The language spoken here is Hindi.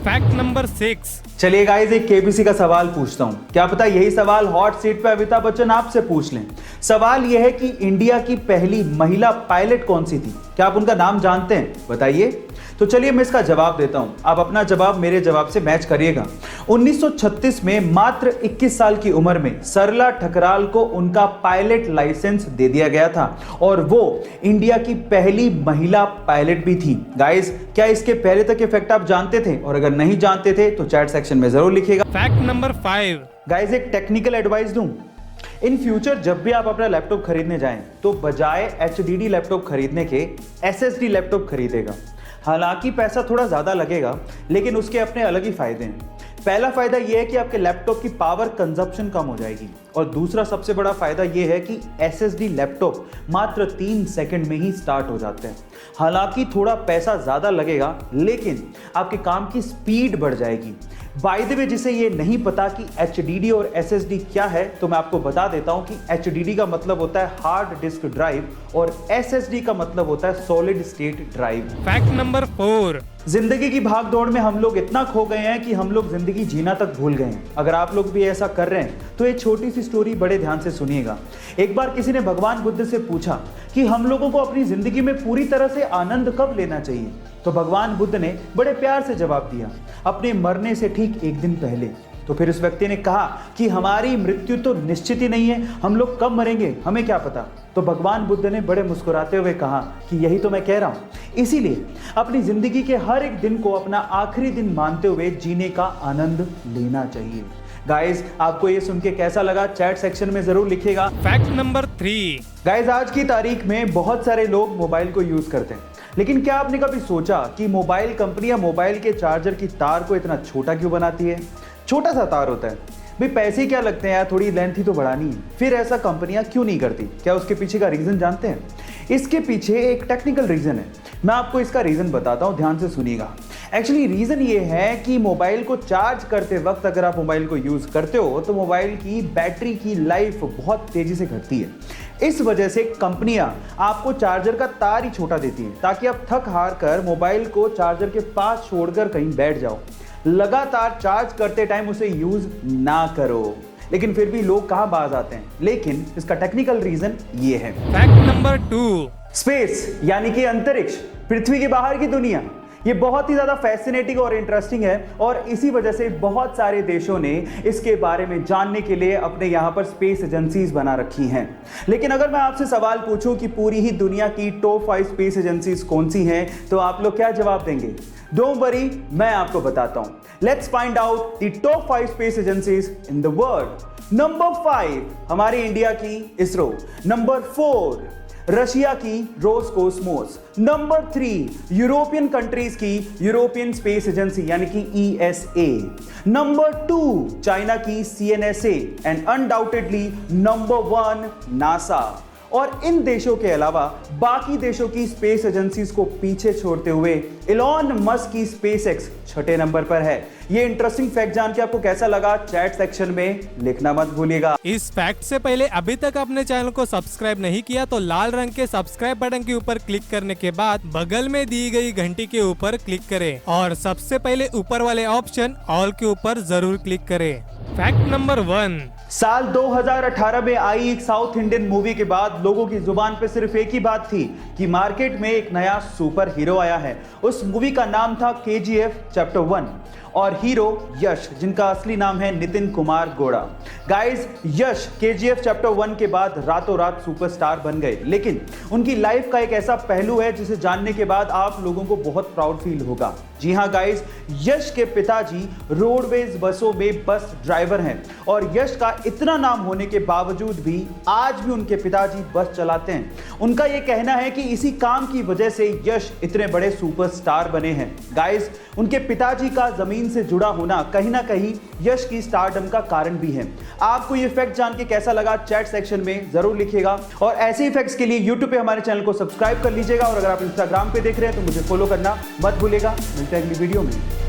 Fact number 6। चलिए गाइस, एक केबीसी का सवाल पूछता हूं। क्या पता यही सवाल हॉट सीट पे अमिताभ बच्चन आपसे पूछ लें। सवाल यह है कि इंडिया की पहली महिला पायलट कौन सी थी? क्या आप उनका नाम जानते हैं? बताइए। तो चलिए मैं इसका जवाब देता हूं, आप अपना जवाब मेरे जवाब से मैच करिएगा। 1936 में मात्र 21 साल की उम्र में सरला ठकराल को उनका पायलट लाइसेंस दे दिया गया था और वो इंडिया की पहली महिला पायलट भी थी। गाइस, क्या इसके पहले तक के फैक्ट आप जानते थे? और अगर नहीं जानते थे तो चैट सेक्शन में जरूर लिखिएगा। Fact number 5। गाइस, एक टेक्निकल एडवाइस दूं। इन फ्यूचर जब भी आप अपना लैपटॉप खरीदने जाएं तो बजाय HDD लैपटॉप खरीदने के SSD लैपटॉप खरीदेगा। हालांकि पैसा थोड़ा ज्यादा लगेगा, लेकिन उसके अपने अलग ही फायदे हैं। पहला फायदा यह है कि आपके लैपटॉप की पावर कंजप्शन कम हो जाएगी और दूसरा सबसे बड़ा फायदा यह है कि SSD लैपटॉप मात्र 3 सेकंड में ही स्टार्ट हो जाते हैं। हालांकि थोड़ा पैसा ज्यादा लगेगा, लेकिन आपके काम की स्पीड बढ़ जाएगी। बाय द वे, जिसे ये नहीं पता कि HDD और SSD क्या है, तो मैं आपको बता देता हूं कि HDD का मतलब होता है हार्ड डिस्क ड्राइव और SSD का मतलब होता है solid state drive. Fact number 4। जिंदगी की भाग दौड़ में हम लोग इतना खो गए हैं कि हम लोग जिंदगी जीना तक भूल गए हैं। अगर आप लोग भी ऐसा कर रहे हैं तो एक छोटी सी स्टोरी बड़े ध्यान से सुनिएगा। एक बार किसी ने भगवान बुद्ध से पूछा कि हम लोगों को अपनी जिंदगी में पूरी तरह से आनंद कब लेना चाहिए? तो भगवान बुद्ध ने बड़े प्यार से जवाब दिया, अपने मरने से ठीक 1 दिन पहले। तो फिर उस व्यक्ति ने कहा कि हमारी मृत्यु तो निश्चित ही नहीं है, हम लोग कब मरेंगे हमें क्या पता। तो भगवान बुद्ध ने बड़े मुस्कुराते हुए कहा कि यही तो मैं कह रहा हूं। इसीलिए अपनी जिंदगी के हर एक दिन को अपना आखिरी दिन मानते हुए जीने का आनंद लेना चाहिए। गाइस, आपको ये सुन के कैसा लगा? चैट सेक्शन में जरूर लिखिएगा। Fact number 3। गाइस, आज की तारीख में बहुत सारे लोग मोबाइल को यूज करते हैं, लेकिन क्या आपने कभी सोचा कि मोबाइल कंपनियां मोबाइल के चार्जर की तार को इतना छोटा क्यों बनाती है? छोटा सा तार होता है भाई, पैसे क्या लगते हैं यार, थोड़ी लेंथ ही तो बढ़ानी है। फिर ऐसा कंपनियां क्यों नहीं करती? क्या उसके पीछे का रीजन जानते हैं? इसके पीछे एक टेक्निकल रीजन है। मैं आपको इसका रीजन बताता हूं, ध्यान से सुनिएगा। एक्चुअली रीजन ये है कि मोबाइल को चार्ज करते वक्त अगर आप मोबाइल को यूज करते हो तो मोबाइल की बैटरी की लाइफ बहुत तेजी से घटती है। इस वजह से कंपनियां आपको चार्जर का तार ही छोटा देती हैं ताकि आप थक हार कर मोबाइल को चार्जर के पास छोड़कर कहीं बैठ जाओ, लगातार चार्ज करते टाइम उसे यूज ना करो। लेकिन फिर भी लोग कहां बाज आते हैं, लेकिन इसका टेक्निकल रीजन ये है। Fact number 2। स्पेस यानी कि अंतरिक्ष, पृथ्वी के बाहर की दुनिया, ये बहुत ही ज्यादा फैसिनेटिंग और इंटरेस्टिंग है और इसी वजह से बहुत सारे देशों ने इसके बारे में जानने के लिए अपने यहां पर स्पेस एजेंसीज बना रखी हैं। लेकिन अगर मैं आपसे सवाल पूछूं कि पूरी ही दुनिया की टॉप 5 स्पेस एजेंसीज कौन सी हैं, तो आप लोग क्या जवाब देंगे? डोंट वरी, मैं आपको बताता हूं। Let's find out the top 5 space agencies in the world. Number 5 हमारी इंडिया की इसरो। नंबर 4 रशिया की रोसकोस्मोस। नंबर 3 यूरोपियन कंट्रीज की यूरोपियन स्पेस एजेंसी यानी कि ESA। नंबर 2 चाइना की CNSA and undoubtedly number 1 NASA. और इन देशों के अलावा बाकी देशों की स्पेस एजेंसीज को पीछे छोड़ते हुए इलॉन मस्क की SpaceX 6ठे नंबर पर है। ये इंटरेस्टिंग फैक्ट जान के आपको कैसा लगा? चैट सेक्शन में लिखना मत भूलिएगा। इस फैक्ट से पहले अभी तक अपने चैनल को सब्सक्राइब नहीं किया तो लाल रंग के सब्सक्राइब बटन के ऊपर क्लिक करने के बाद बगल में दी गई घंटी के ऊपर क्लिक करें और सबसे पहले ऊपर वाले ऑप्शन ऑल के ऊपर जरूर क्लिक करें। Fact number 1। साल 2018 में आई एक साउथ इंडियन मूवी के बाद लोगों की जुबान पे सिर्फ एक ही बात थी कि मार्केट में एक नया सुपर हीरो आया है। उस मूवी का नाम था KGF चैप्टर 1 और हीरो यश, जिनका असली नाम है नितिन कुमार गौड़ा। गाइस, यश KGF चैप्टर 1 के बाद रातों रात सुपरस्टार बन गए, लेकिन उनकी लाइफ का एक ऐसा पहलू है जिसे जानने के बाद आप लोगों को बहुत प्राउड फील होगा। जी हां गाइस, यश के पिताजी रोडवेज बसों में बस ड्राइवर हैं और यश का इतना नाम होने के बावजूद भी आज भी उनके पिताजी बस चलाते हैं। उनका यह कहना है कि इसी काम की वजह से यश इतने बड़े सुपरस्टार बने हैं। गाइस, उनके पिताजी का जमीन से जुड़ा होना कहीं ना कहीं यश की स्टारडम का कारण भी है। आपको ये फैक्ट जान के कैसा लगा? चैट सेक्शन में जरूर लिखिएगा और ऐसे ही फैक्ट्स के लिए यूट्यूब पे हमारे चैनल को सब्सक्राइब कर लीजिएगा और अगर आप इंस्टाग्राम पे देख रहे हैं तो मुझे फॉलो करना मत भूलिएगा। मिलते हैं अगली वीडियो में।